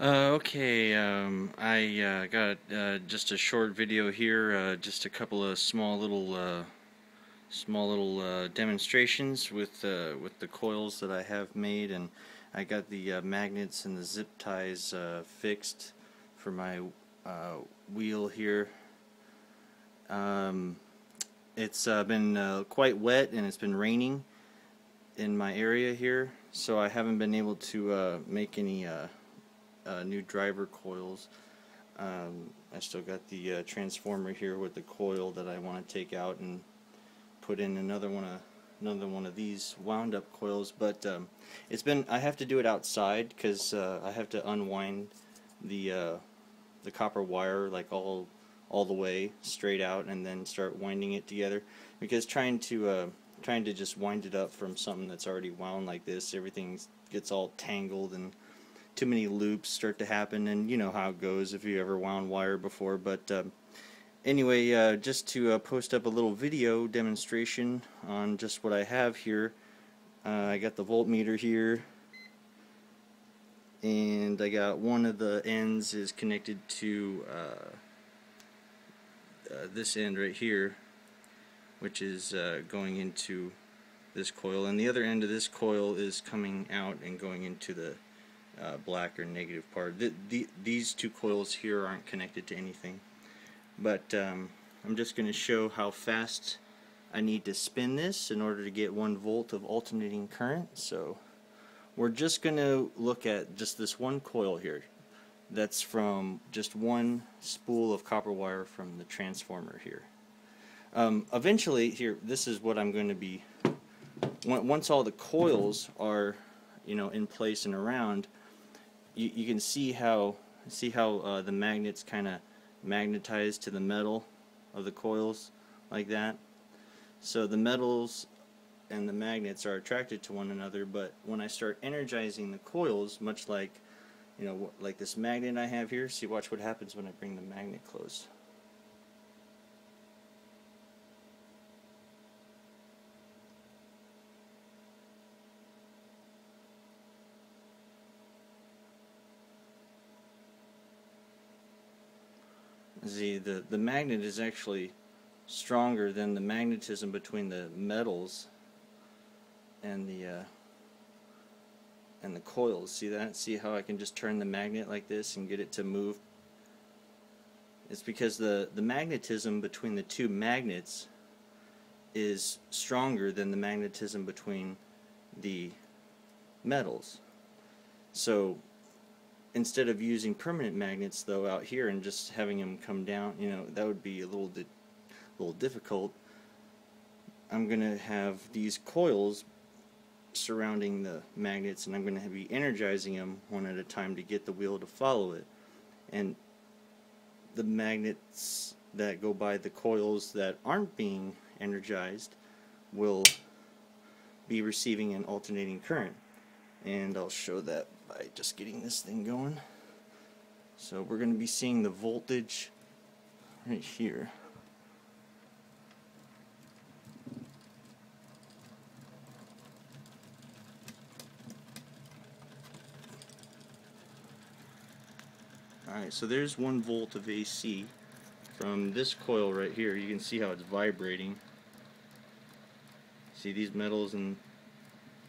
I got just a short video here, just a couple of small little demonstrations with the coils that I have made, and I got the magnets and the zip ties fixed for my wheel here. It's been quite wet, and it's been raining in my area here, so I haven't been able to make any new driver coils. I still got the transformer here with the coil that I want to take out and put in another one of these wound up coils, but I have to do it outside because I have to unwind the copper wire like all the way straight out and then start winding it together, because trying to just wind it up from something that's already wound like this, everything gets all tangled and too many loops start to happen, and you know how it goes if you ever wound wire before. But anyway, just to post up a little video demonstration on just what I have here. I got the voltmeter here, and I got one of the ends is connected to this end right here, which is going into this coil, and the other end of this coil is coming out and going into the black or negative part. These two coils here aren't connected to anything, but I'm just going to show how fast I need to spin this in order to get 1 volt of alternating current. So we're just going to look at just this one coil here. That's from just one spool of copper wire from the transformer here. Eventually, here, this is what I'm going to be, once all the coils are, you know, in place and around, you can see how the magnets kind of magnetize to the metal of the coils like that. So the metals and the magnets are attracted to one another, but when I start energizing the coils, much like, you know, like this magnet I have here, see, watch what happens when I bring the magnet close. See, the magnet is actually stronger than the magnetism between the metals and the coils. See that? See how I can just turn the magnet like this and get it to move? It's because the magnetism between the two magnets is stronger than the magnetism between the metals. So instead of using permanent magnets though out here and just having them come down, you know, that would be a little difficult. I'm gonna have these coils surrounding the magnets, and I'm gonna be energizing them one at a time to get the wheel to follow it. And the magnets that go by the coils that aren't being energized will be receiving an alternating current. And I'll show that by just getting this thing going. So we're going to be seeing the voltage right here. Alright, so there's 1 volt of AC from this coil right here. You can see how it's vibrating. See, these metals and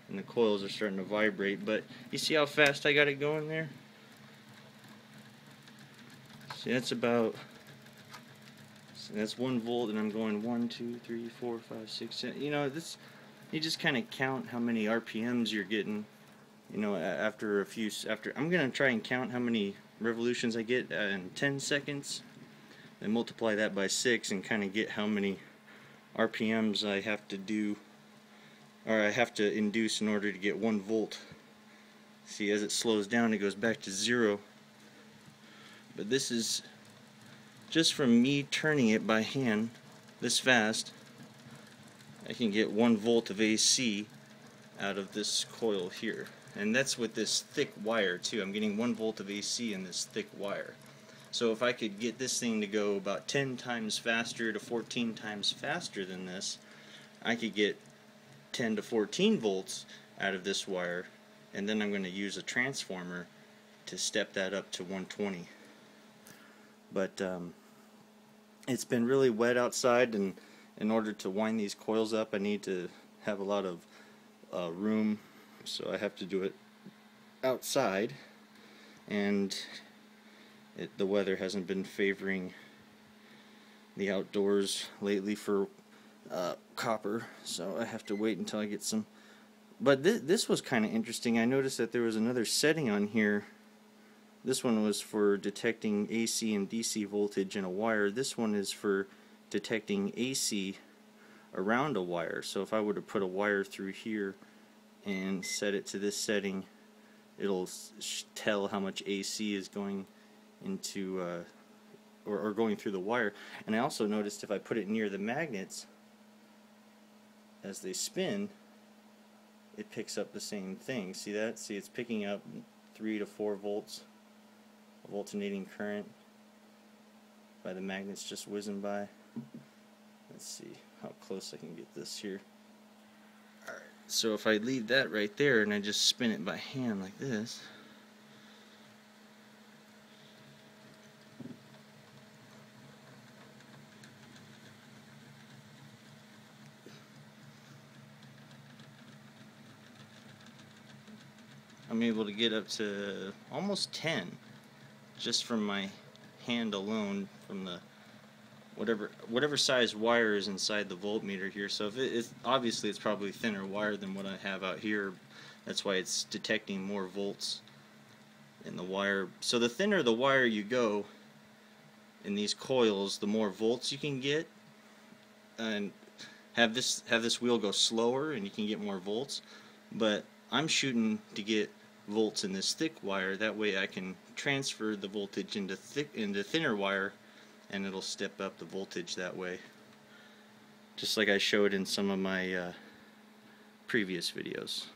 the coils are starting to vibrate, but you see how fast I got it going there? See, that's 1 volt, and I'm going 1, 2, 3, 4, 5, 6, 7. You know, this, you just kind of count how many RPMs you're getting. You know, after I'm gonna try and count how many revolutions I get in 10 seconds, and multiply that by 6, and kind of get how many RPMs I have to do, or I have to induce in order to get 1 volt. See, as it slows down, it goes back to 0. But this is just from me turning it by hand this fast. I can get 1 volt of AC out of this coil here. And that's with this thick wire too. I'm getting 1 volt of AC in this thick wire. So if I could get this thing to go about 10 times faster to 14 times faster than this, I could get 10 to 14 volts out of this wire, and then I'm going to use a transformer to step that up to 120. But it's been really wet outside, and in order to wind these coils up I need to have a lot of room, so I have to do it outside, and the weather hasn't been favoring the outdoors lately for copper, so I have to wait until I get some. But this was kind of interesting. I noticed that there was another setting on here. This one was for detecting AC and DC voltage in a wire. This one is for detecting AC around a wire. So if I were to put a wire through here and set it to this setting, it'll tell how much AC is going into or going through the wire. And I also noticed if I put it near the magnets, as they spin, it picks up the same thing. See that? See, it's picking up 3 to 4 volts of alternating current by the magnets just whizzing by. Let's see how close I can get this here. Alright, so if I leave that right there and I just spin it by hand like this, I'm able to get up to almost 10 just from my hand alone, from the whatever size wire is inside the voltmeter here. So if it's obviously it's probably thinner wire than what I have out here. That's why it's detecting more volts in the wire. So the thinner the wire you go in these coils, the more volts you can get, and have this wheel go slower and you can get more volts. But I'm shooting to get volts in this thick wire. That way I can transfer the voltage into thinner wire, and it'll step up the voltage that way, just like I showed in some of my previous videos.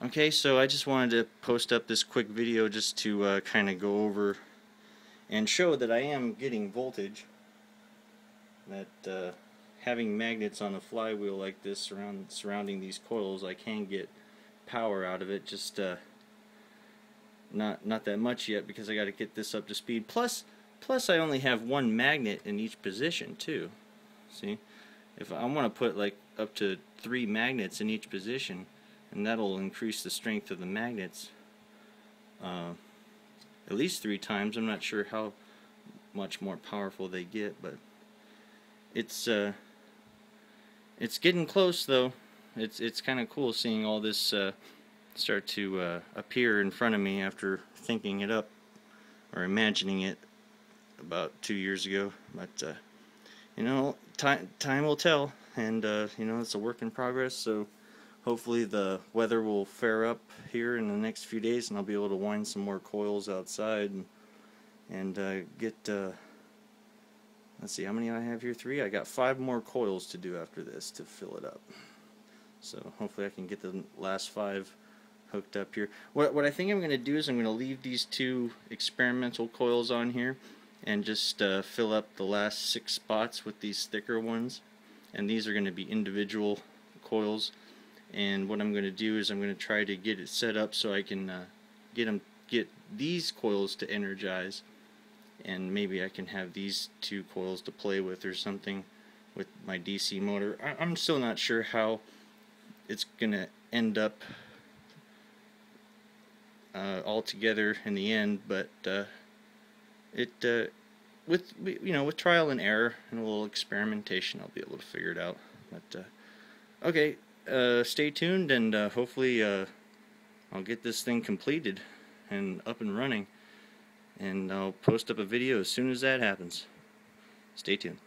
Okay, so I just wanted to post up this quick video just to kind of go over and show that I am getting voltage, that having magnets on a flywheel like this surrounding these coils, I can get power out of it. Just not that much yet, because I got to get this up to speed. Plus I only have one magnet in each position too. See, if I want to put like up to 3 magnets in each position, and that'll increase the strength of the magnets at least 3 times. I'm not sure how much more powerful they get, but it's getting close though. It's kind of cool seeing all this start to appear in front of me after thinking it up or imagining it about 2 years ago. But you know, time will tell, and you know, it's a work in progress. So hopefully the weather will fare up here in the next few days, and I'll be able to wind some more coils outside and get. Let's see, how many I have here? 3. I got 5 more coils to do after this to fill it up. So hopefully I can get the last 5 hooked up here. What I think I'm going to do is I'm going to leave these 2 experimental coils on here and just fill up the last 6 spots with these thicker ones. And these are going to be individual coils. And what I'm going to do is I'm going to try to get it set up so I can get these coils to energize. And maybe I can have these 2 coils to play with or something with my DC motor. I'm still not sure how it's going to end up all together in the end, but with trial and error and a little experimentation, I'll be able to figure it out. But okay, stay tuned, and hopefully I'll get this thing completed and up and running. And I'll post up a video as soon as that happens. Stay tuned.